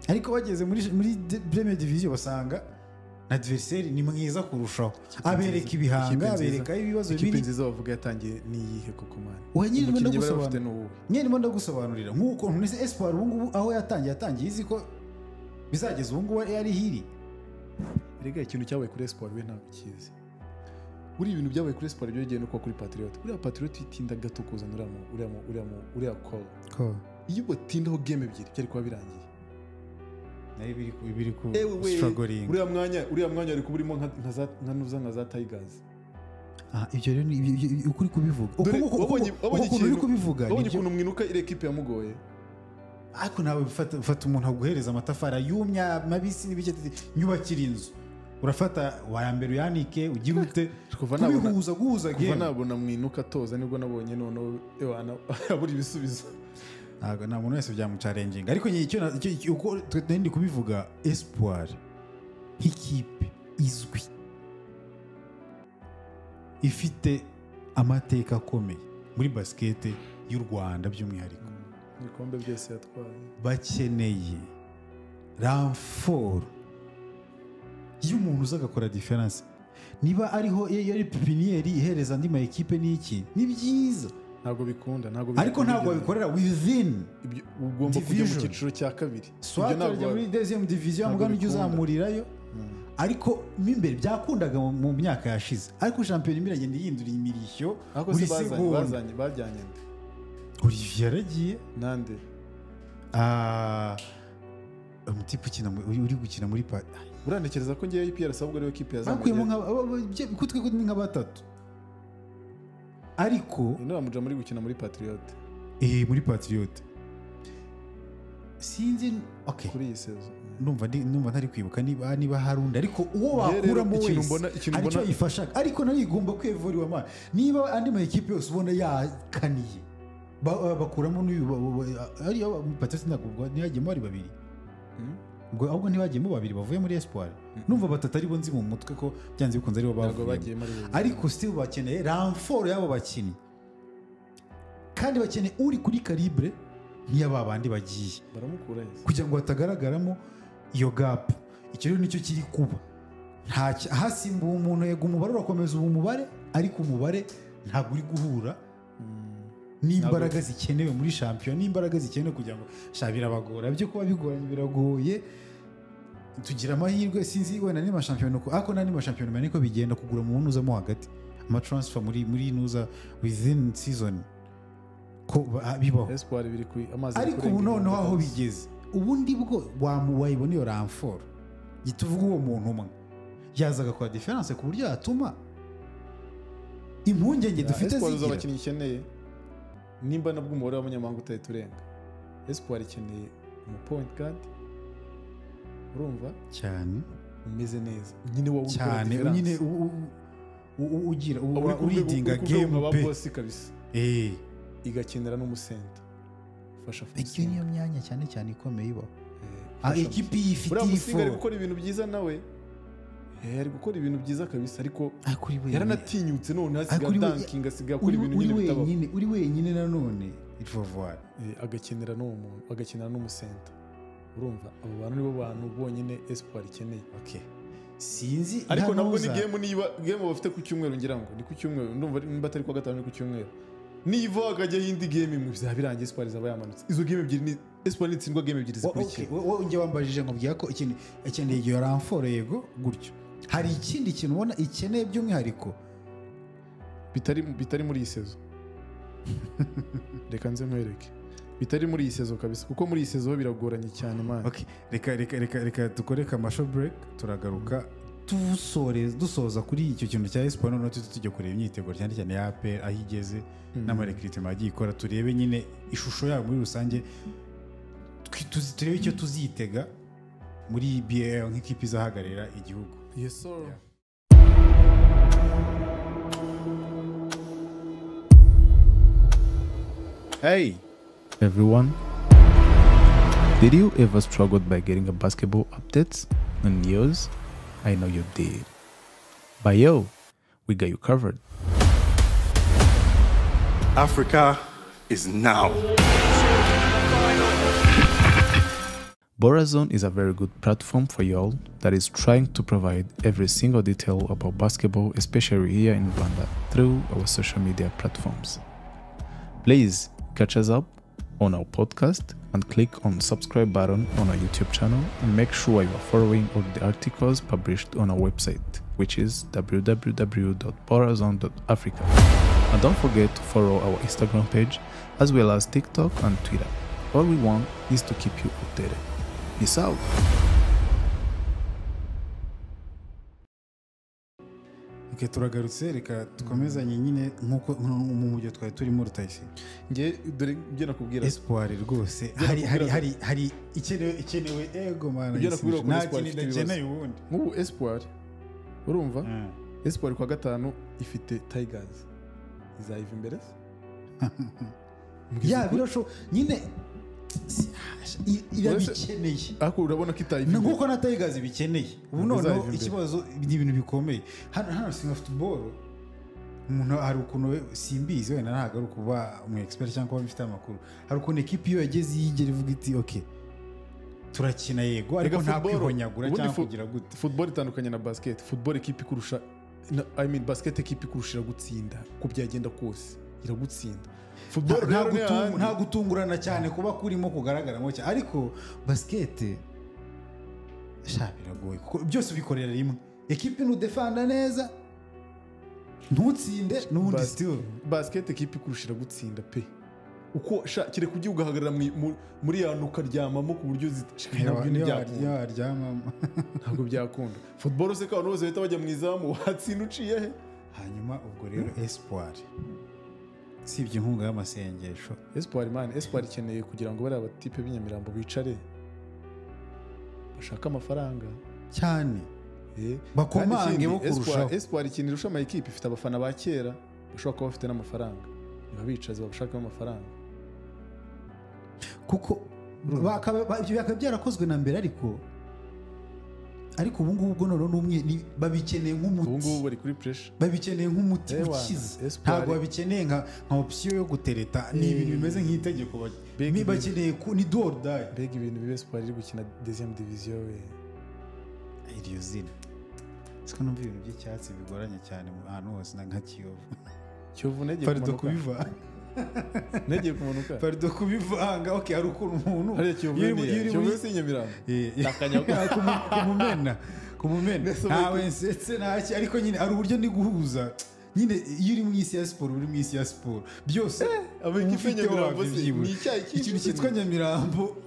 ariko bageze muri premier division basanga adversaire ni mwiza kurushaho abereka ibihanga abereka ibibazo biri ikipe nziza bavuga yatangiye niyihe koko man nyine ndagusobanurira nkuko ntunese Espoir ubungubu aho yatangiye izi ko bizageza ubungubu yari hiri rega ikintu cyabaye kuri Espoir we ntabwo kizi buri ibintu byabaye kuri Espoir byo giye no kuri Patriot uriya Patriot itinda gato kuzana uriya call iyo batindaho game ebyiri cyari kuba birangiye nayo biri ku struggling uriya mwanya ari kuburimo nka za Tigers ibyo rero ukuri kubivuga wabonye ukuntu mwinuka ile equipe yamugoye ariko nawe ufata umuntu aguhereza amatafari yumya mabisi n'ibike nyubakira inzu urafata wayambere uyanike ugira ute guhuza kuva nabona mwinuka toza nibwo nabonye none aburi ibisubizo nta muntu wese byamucarenginga ariko uko ndi kubivuga Espoir nk'ikipe izwi ifite amateka akomeye muri basket y'u Rwanda by'umwihariko ibikombe byose yatwaye bakeneye renfort y'umuntu uza agakora difference niba ariho yari pipinieri ihereza andi ma ekipe n'iki ni byiza ntabwo bikunda ariko ntabwo babikorera within ugomba kujya mu cyiciro cya kabiri soit ajya muri deuxième division mugano ujya uzamurirayo ariko imbere byakundaga mu myaka yashize ariko champion imiragenda yindura imirishyo buri segonda bajyanye Olivier yaragiye nande umutipe uri gukina muri urantekereza ko ngiye IPR sabwo ariyo kipe yazamuye kutwe nka batatu ariko inamuja muri gukina muri Patriot muri Patriot sinzi kuri iyi season numva ntari kwibuka niba harundi ariko uwo bakuramo wese aricyo yifasha ariko nayo igomba kwevuriwa amana niba andi ma ekipe yose ubona yakaniye bakuramo ariyo Patriot ntabwo ntiyagiyemo ari babiri ahubwo ntibagiyemo babiri bavuye muri Espoir numva batatu ari bo nzi mu mutwe ko byanze bikunze aribo bavuye ariko still bakeneye renfort y'abo bakinnyi kandi bakeneye uri kuri calibre nk'iyaba bandi bagiye baramukura kugira ngo hatagaragaramo iyo gap icyo rero nicyo kiri kuba hasimbuye umuntu yego umubare urakomeza ubu mubare ariko umubare ntabwo uri guhura n'imbaraga zikenewe muri shampiyona n'imbaraga zikenewe kugira ngo birabagora byo kuba bigoranye biragoye tugira amahirwe sinzi wenda ni mashampiyona ariko nani mashampiyona mane ko bigenda kugura umuntu uzamo hagati ama transfer muri nuza within season ko bibaho Espoir biri ku amazi ariko ubu noneho aho bigeze ubundi bwo wayibona iyo renfort gituvuga uwo muntu umwe yazaga kwa difference ku buryo yatuma impungenge dufite zigira abakinnyi ikeneye nimba nabwo umubare w'abanyamahanga utaturenga Espoir ikeneye umu point guard urumva cyane umeze neza nyine wowe cyane nyine ugira uridinga game pe kabisa igakenera n'umusenta ufasha iyo niyo myanya cyane ikomeye iba ekipi ifite ifo ari gukora ibintu byiza nawe ari gukora ibintu byiza kabisa ariko yaranatinyutse none hasiga dunking asiga akora ibintu nyine bitaba uri wenyine nanone ifovoir agakenera n'umuntu agakenera n'umusenta urumva abo bantu nibo bantu bonyine Espoir ikeneye sinzi ariko nabwo ni game bafite ku cyumweru ngira ngo ni ku cyumweru ndumva nimba atari kwa gatanu ni ku cyumweru niva akajya indi game imwe bizaba birangiye Espoir izaba yamanutse izo game ebyiri ni Espoir nitsindwa game ebyiri zikurikiye wowe njye wambajije ngo bwira ko ikeneye iyo ramforo yego gutyo hari ikindi kintu ubona ikeneye by'umwihariko bitari muri iyi sezo reka nze nkwereke bitari muri iyi sezo kabisa kuko muri iyi sezo biragoranye cyane man. Okay, reka dukore kamasho break turagaruka dusoza kuri icyo kintu cya Espoir noneho tujya kureba imyiteguro cyane cyane ya APR aho igeze n'amarekritement agiye ikora turebe nyine ishusho yabo muri rusange turebe icyo tuzitega muri BAL nk'ikipe izahagarira igihugu. Yes sir. Yeah. Hey everyone, did you ever struggled by getting a basketball updates on news? I know you did. But yo, we got you covered. Africa is now. Borazone is a very good platform for y'all that is trying to provide every single detail about basketball, especially here in Rwanda, through our social media platforms. Please catch us up on our podcast and click on subscribe button on our YouTube channel and make sure you are following all the articles published on our website, which is www.borazone.africa. And don't forget to follow our Instagram page as well as TikTok and Twitter. All we want is to keep you updated. Peace out. Okay, turagarutse reka tukomezanye nyine nkuko mu mujyo twari turimo Rutayisi. Nge dore byo nakubwira Espoir rwose hari ikenewe ego mana. Byo nakubwira ko Espoir ikeneye ubundi. Nk'ubu Espoir urumva Espoir kwa gatanu ifite Tigers izayiva imbere ya birasho nyine irabikeneye ariko urabona ko itayiva nkuko na Tigers bikeneye ubu none ikibazo ni ibintu bikomeye hano singa football umuntu hari ukuntu simbizi wenda ntago ari kuba umu expert cyangwa kuba bifite amakuru hari ukuntu equipe iyo yageze yigera ivuga iti okay turakina yego ariko nta kwihonyagura cyangwa kugira gute. Football itandukanye na basket. Football equipe kurusha basket equipe kurushira gutsinda ko byagenda kose iragutsinda. Football nta gutungurana cyane kuba kurimo kugaragaramo cyane ariko basket biragoye kuko byose bikorera rimwe equipe n'udefanda neza ntutsinde n'ubundi still basket equipe kurushira gutsinda pe uko kire kugiye ugahagarara muri yanuka ryamamo ku buryo ntabwo byakunda. Football se ka bose bahita bajya mu izamu watsinda uciye he hanyuma ubwo rero Espoir sibye inkunga y'amasengesho Espoir ikeneye kugira ngo bari abatipe b'inyamirambo bicare bashaka amafaranga cyane bakomange bo kurushaho. Espoir ikinira usha ama equipe ifite abafana ba kera bashobora kuba bafite n'amafaranga babicaze babashaka amafaranga kuko byarakozwe na mbere ariko ubu ngubu none n'umwe babikeneye nk'umuti. Ubu ngubu bari kuri pressure babikeneye nk'umuti ukiza ntabwo babikeneye nka option yo gutereta ni ibintu bimeze nk'itegeko bakeneye ni do or die. Bega ibintu bibe Espoir iri gukina deuxième division we iriyo zina siko numva ibintu by'icyatsi bigoranye cyane mu ahantu hose nka Kiyovu negeye kumanuka pardon kubivanga okay hari ukuntu umuntu Kiyovu si Nyamirambo nakanya kumumena nawe nsetse naki ariko nyine ari uburyo ni guhuza nyine iyo uri mu isi ya sport uri mu isi ya sport byose abakipe Nyamirambo ni ikintu cyitwa Nyamirambo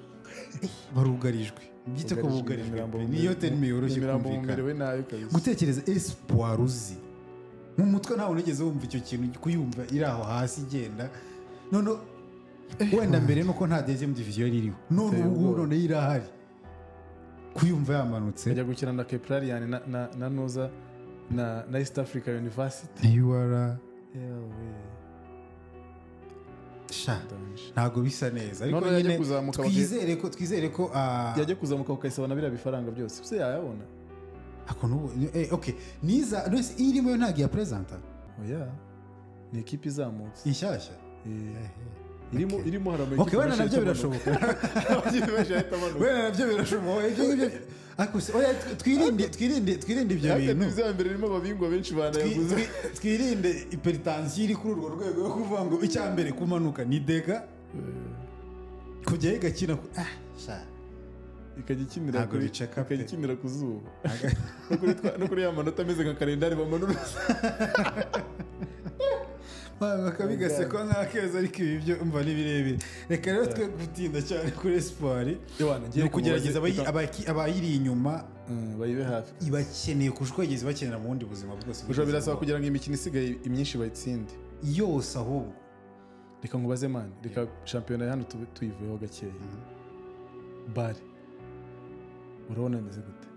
barugarijwe byite ko bugarijwe niyo terme yoroshye kumvikana gutekereza Espoir uzi mu mutwe ntawe unigeze wumva icyo kintu kuyumva iri aho hasi igenda none wenda mbere nuko nta deuxième division iriho none ubu none irahari kuyumva yamanutse ajya gukina na Keplarian na Noza na East Africa University UR ntago bisa neza ariko nyine twizere ko yajya kuzamuka ukayisaba na bira bifaranga byose se yayabona ako nubu okay niza nose irimo yo ntagiye presenter oya ni equipe izamutse inshyashya irimo hari okay wena nabyo birashoboka wena nabyo birashoboka ariko oya twirinde ibyo bintu bizambere irimo ababingwa benshi banayaguze twirinde hypertension iri kuri urwo rwego yo kuvuga ngo icyambere kumanuka ni dega kujya igakina ikagikinira ku zuba no kuri ya manota ameze nka kalendari bamanura bakabigasekwa nk'akeza ariko ibi byo umva ni birebire reka rero twe gutinda cyane kuri espoir ni ukugerageza abayiri inyuma bayibe hafi ibakeneye kushwegeza bakenera mu bundi buzima bwose kujo birasaba kugira ngo imikino isigaye imyinshi bayitsinde yose ahubwo reka nkubaze mani reka shampiyona hano tuyivuyeho gakeya bare urabona ameze gute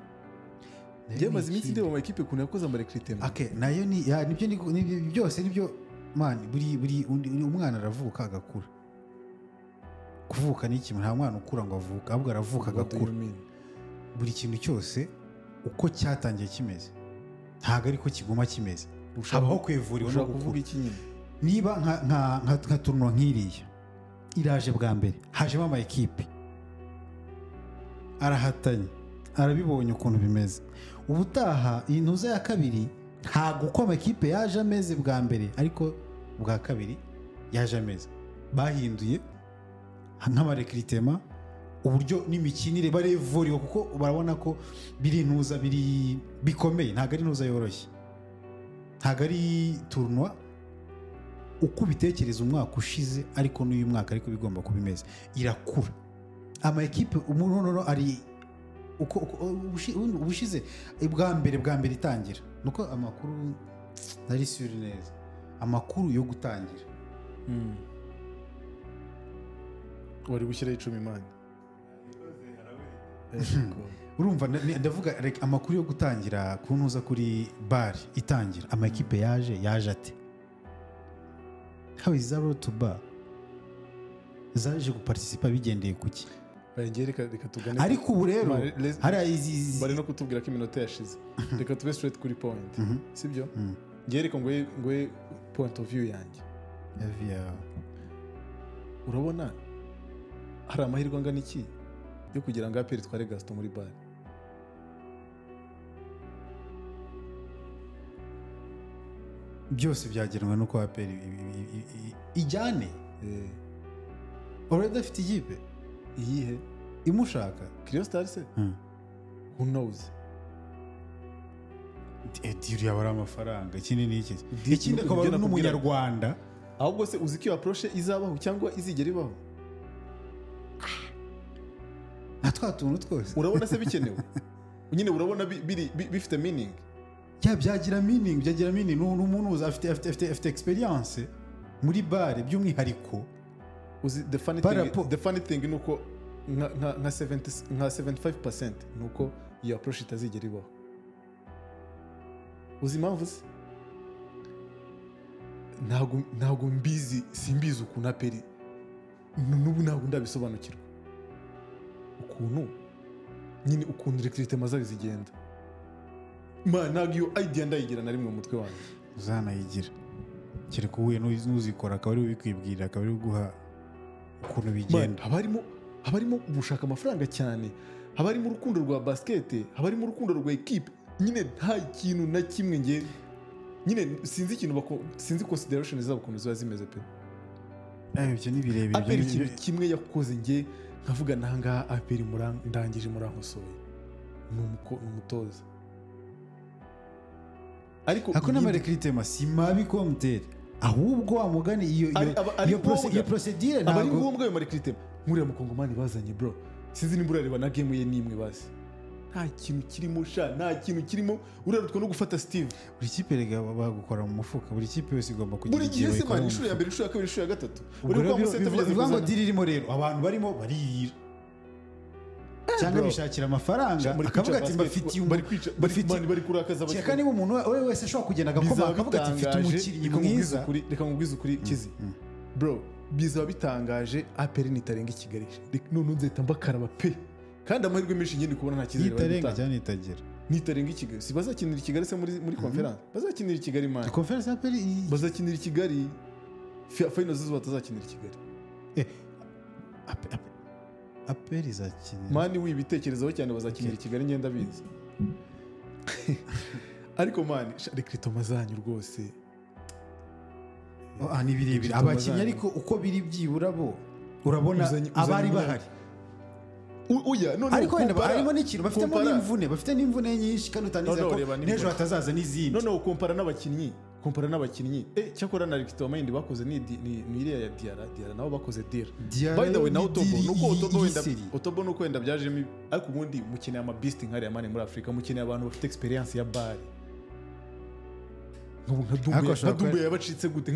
njye maze iminsi ndeba mu equipe kuntu yakoze amarekritema nayo nibyo byose nibyo mani buri umwana aravuka agakura kuvuka ni ikintu nta mwana ukura ngo avuka ahubwo aravuka agakura buri kintu cyose uko cyatangiye kimeze ntabwo ariko kiguma kimeze habaho kwevura no kuvuga iki nyine niba nka turno nk'iriya iraje bwa mbere hajemo ama equipe arahatanye arabibonye ukuntu bimeze ubutaha intuza ya kabiri ntabwo uko amakipe yaje ameze bwa mbere ariko bwa kabiri yaje ameze bahinduye nk'amarekritema uburyo n'imikinire barevuriwe kuko barabona ko biri intuza bikomeye ntabwo ari intuza yoroshye ntabwo ari tournoi uko ubitekereza umwaka ushize ariko n'uyu mwaka ariko bigomba kuba imeze irakura ama equipe umuntu ari uko ubushize bwa mbere itangira nuko amakuru nari suri neza amakuru yo gutangira wari gushyiraho 10 mani urumva ndavuga amakuru yo gutangira kuntuza kuri bar itangira ama equipe yaje ate how is that road to bar zaje guparticipa bigendeye kuki reka tugane ariko ubu rero bari no kutubwira ko iminota yashize reka tube straight kuri point sibyo ngiye reka ngoye point of view yanjye urabona hari amahirwe angana iki yo kugira ngo APR tware Gaston muri bar byose byagenwa nuko APR ijyane already afite ikipe iyihe imushaka Cryo Stars who knows diri yabara amafaranga ikindi ni ikindi akaba n'umunyarwanda ahubwo se uzi ko iyo approach izabaho cyangwa izigera ibaho natwa tuntu twose urabona se bikenewe nyine urabona bifite meaning byagira meaning n'umuntu uza afite experience muri bar by'umwihariko uzi the funny thing nuko nka 75% nuko iyo approach itazigera ibaho uzi impamvu se ntabwo simbizi ukuntu APR n'ubu ntabwo ndabisobanukirwa ukuntu recruitment zayo zigenda ntabwo iyo idea ndayigira na rimwe mu mutwe wanjye uzanayigira kereka uhuye n'uzikora akaba ari ubikwibwira akaba ari guha ukuntu bigenda haba harimo gushaka amafaranga cyane haba harimo urukundo rwa basket haba harimo urukundo rwa equipe nyine nta kintu na kimwe nge nyine sinzi consideration zabo ukuntu ziba zimeze pe ibyo ni birebire APR ikintu kimwe yakoze nge nkavuga nanga APR ndangije murankosoye ni umutoza ariko n'amarekritema si mabi komtere ahubwo wamugani iyo procedure ntabwo ari ngombwa ayo marekritema nkuriya mukongomani bazanye bro sinzi nimba urareba na game ye nimwe bazi nta kintu kirimo urarutwa no gufata Steve buri kipe rega bagukora mu mufuka buri kipe yose igomba kugira buri gihe se man ishuri ya mbere ishuri ya kabiri ishuri ya gatatu bivuga ngo diririmo rero abantu barimo baririra cyangwa bishakira amafaranga akavuga ati bari kurakaza abakiriya kandi umuntu wese ashobora kugenda agakoma akavuga ati mfite umukinnyi mwiza reka nkubwize ukuri kizi bro bizaba bitangaje APR nitarenga i Kigali none nzahita mbakaraba pe kandi amahirwe menshi ngende kubona nta kizere nitarenga cyane nitarenga i Kigali si bazakinira i Kigali se muri conference bazakinira i Kigali man conference APR bazakinira i Kigali finals zo batazakinira i Kigali aperi izakinira mani wibitekerezaho cyane bazakinira i Kigali ngenda bizi ariko mani recruitment zanyu rwose ni birebire abakinnyi ariko uko biri byibura bo urabona abari bahari ariko wenda harimo n'ikintu bafite n'imvune nyinshi kandi utanizera ko n'ejo hatazaza n'izindi noneho kompara n'abakinnyi cyakora na recruitment yindi bakoze ni iriya ya Diarra nabo bakoze deal by the way na Otobo nuko wenda byajemo ariko ubundi mukeneye ama beast nkari ya mani muri Afrika mukeneye abantu bafite experience ya bar nka Dumbe yabacitse gute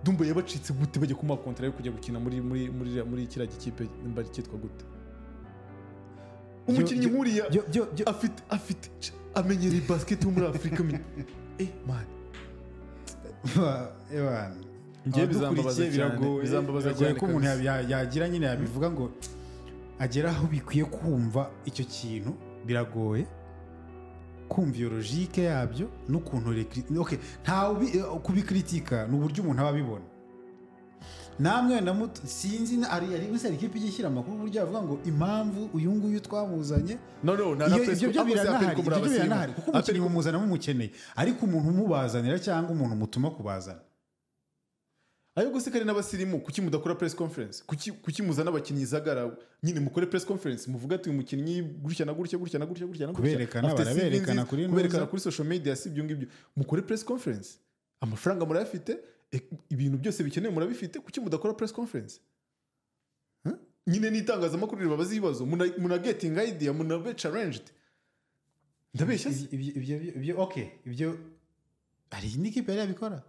Dumbe yabacitse gute bajya kuma kontra yo kujya gukina muri kiriya gikipe mbari cyitwa gute umukinnyi nkuriya afite amenyereye basket muri Afrika man ngiye bizambabaza cyane ko umuntu yagira nyine yabivuga ngo agera aho bikwiye kumva icyo kintu biragoye kumva iyo logique yabyo n'ukuntu kubikritika ni uburyo umuntu aba abibona namwe sinzi ari ikipe igishyira amakuru uburyo yavuga ngo impamvu uyu nguyu twamuzanye ibyo biranahari kuko umukinnyi mumuzana mumukeneye ariko umuntu umubazanira cyangwa umuntu mutuma kubazana ayo gusekane n'abasirimu kuki mudakora press conference kuki muzana abakinnyi zagara nyine mukore press conference muvuga ati uyu mukinnyi gutya na gutya kuberekana kuri social media si ibyo ngibyo mukore press conference amafaranga murayafite ibintu byose bikenewe murabifite kuki mudakora press conference nyine n'itangazamakuru ribabaza ibibazo muna getting idea muna be challenged ndabeshya ibyo hari n'ikipe yari yabikora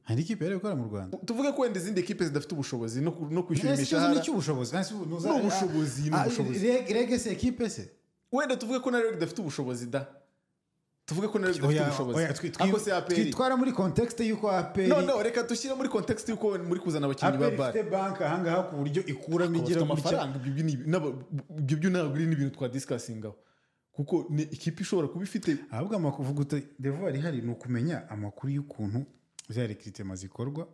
hari ikipe yari gukora mu Rwanda tuvuge ko wenda izindi ekipe zidafite ubushobozi no kwishyura imishahara n'ubushobozi rege se ekipe se wenda tuvuge ko na rege idafite ubushobozi tuvuge ko na rege idafite ubushobozi ako se APR twitwara muri context y'uko APR no reka dushyira muri context y'uko muri kuzana abakinnyi ba bar APR bank ahangaha ku buryo ikuramo igira amafaranga ibyo byo ntabwo ari n'ibintu twa discussingaho kuko ni ikipe ishobora kuba ifite ahubwo amakuvuga uti devoir ihari ni ukumenya amakuru y'ukuntu za recruitment zikorwa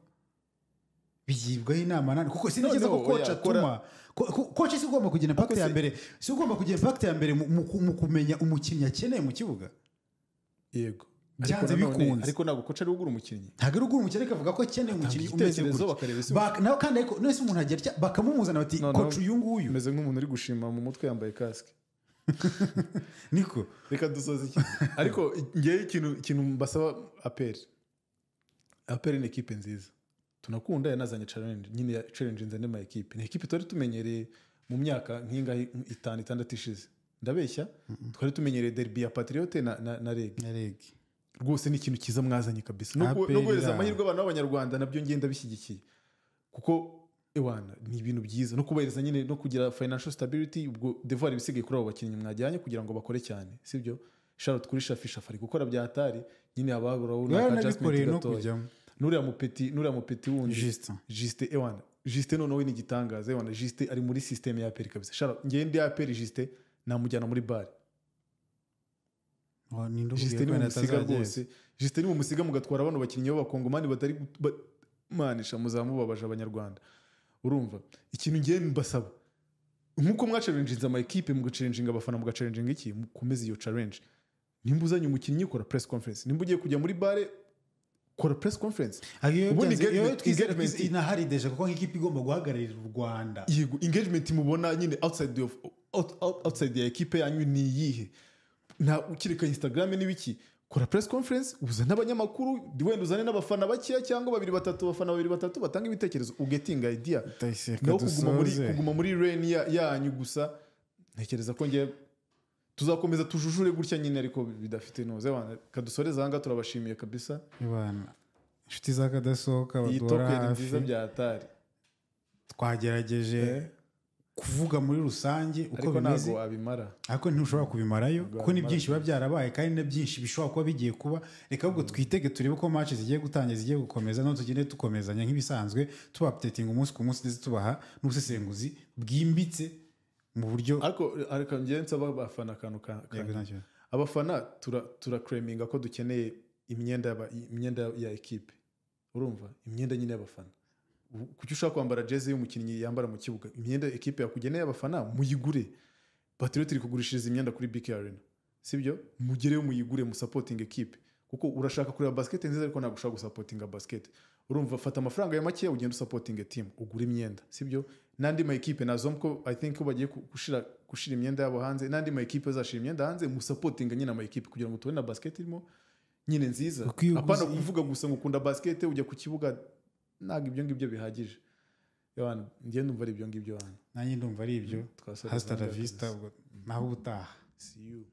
bigibwaho inama nani kuko sinigeze ko coach atuma coach si ugomba kugira impact ya mbere mu kumenya umukinnyi akeneye mu kibuga yego byanze bikunze ariko ntabwo coach ari ugura umukinnyi ntabwo ari ugura umukinnyi ariko avuga ko akeneye umukinnyi umeze gutya nawe kandi ariko nese umuntu agera bakamumuzana bati coach uyu nguyu umeze nk'umuntu uri gushima mu mutwe yambaye casque niko reka dusoze iki ariko ngiye ikintu mbasaba APR ni ekipe nziza tunakunda yanazanye challenge nyine challenge nzane ma ekipe ni ekipe twari tumenyereye mu myaka nk'ingahe 5-6 ishize ndabeshya twari tumenyereye derby ya Patriote na Reg rwose ni ikintu kiza mwazanye kabisa no guhereza amahirwe abantu b'abanyarwanda nabyo ngenda bishyigikiye kuko ni ibintu byiza no kubahereza nyine no kugira financial stability ubwo devoir bisigaye kuri abo bakinnyi mwajyanye kugira ngo bakore cyane sibyo Charlotte kuri Shafari gukora bya hatari nyine ababuraho na adjustment gatoya nuriya mupeti wundi Juste noneho ni igitangaza Juste ari muri system ya APR kabisa Charlotte ngende ya APR Juste namujyana muri bar Juste ni umusiga rwose Juste ni umusiga mugatwara abantu bakinnyi b'abakongomani batari manisha muzamubabaje abanyarwanda urumva ikintu ngiye mbasaba nkuko mwacalenginze ama equipe mugacalenginga abafana mugacalenginga iki mukomeze iyo challenge nimba uzanye umukinnyi kora press conference nimba ugiye kujya muri bare kora press conference engagement inahari deje kuko nk'ikipe igomba guhagararira u Rwanda yego engagement mubona nyine outside ya equipe yanyu ni yihe na ukireka Instagram n'ibiki kora press conference uzana abanyamakuru wenda uzane n'abafana bakiya cyangwa 2-3 batanga ibitekerezo ugetinga idea no kuguma muri lane yanyu gusa ntekereza ko ngiye tuzakomeza tujujure gutya nyine ariko bidafite noze bana kadusoreza hanga turabashimiye kabisa bana inshuti zakadasohoka badora hafi bya hatari twagerageje kuvuga muri rusange uko bimeze ariko ntushobora kubimarayo kuko ni byinshi biba byarabaye kandi na byinshi bishobora kuba bigiye kuba reka ahubwo twitege turebe ko match zigiye gutangira zigiye gukomeza no tugende tukomezanya nk'ibisanzwe tuba updating umunsi ku munsi ndetse tubaha n'ubusesenguzi bwimbitse mu buryo ariko ngiye nsaba abafana akantu abafana turaclaiminga ko dukeneye imyenda ya equipe urumva imyenda nyine y'abafana kuki ushaka kwambara jezi y'umukinnyi yambara mu kibuga imyenda ekipe yakugeneye abafana muyigure Patriot iri kugurishiriza imyenda kuri BK Arena sibyo mugereyo muyigure mu supporting ekipe kuko urashaka kureba basket nziza ariko ntabwo ushaka gusupportinga basket urumva fata amafaranga ya make ugenda supporting team ugure imyenda sibyo nandi ma ekipe nazo mko I think bagiye gushira imyenda yabo hanze nandi ma ekipe azashira imyenda hanze mu supporting nyine ama ekipe kugira ngo tubone na basket irimo nyine nziza apana kuvuga gusa ngo ukunda basket ujya ku kibuga ntabwo ibyo ngibyo bihagije Yohana ngiye ndumva ari ibyo ngibyo hano nanjye ndumva ari ibyo hasta la vista naho ubutaha see you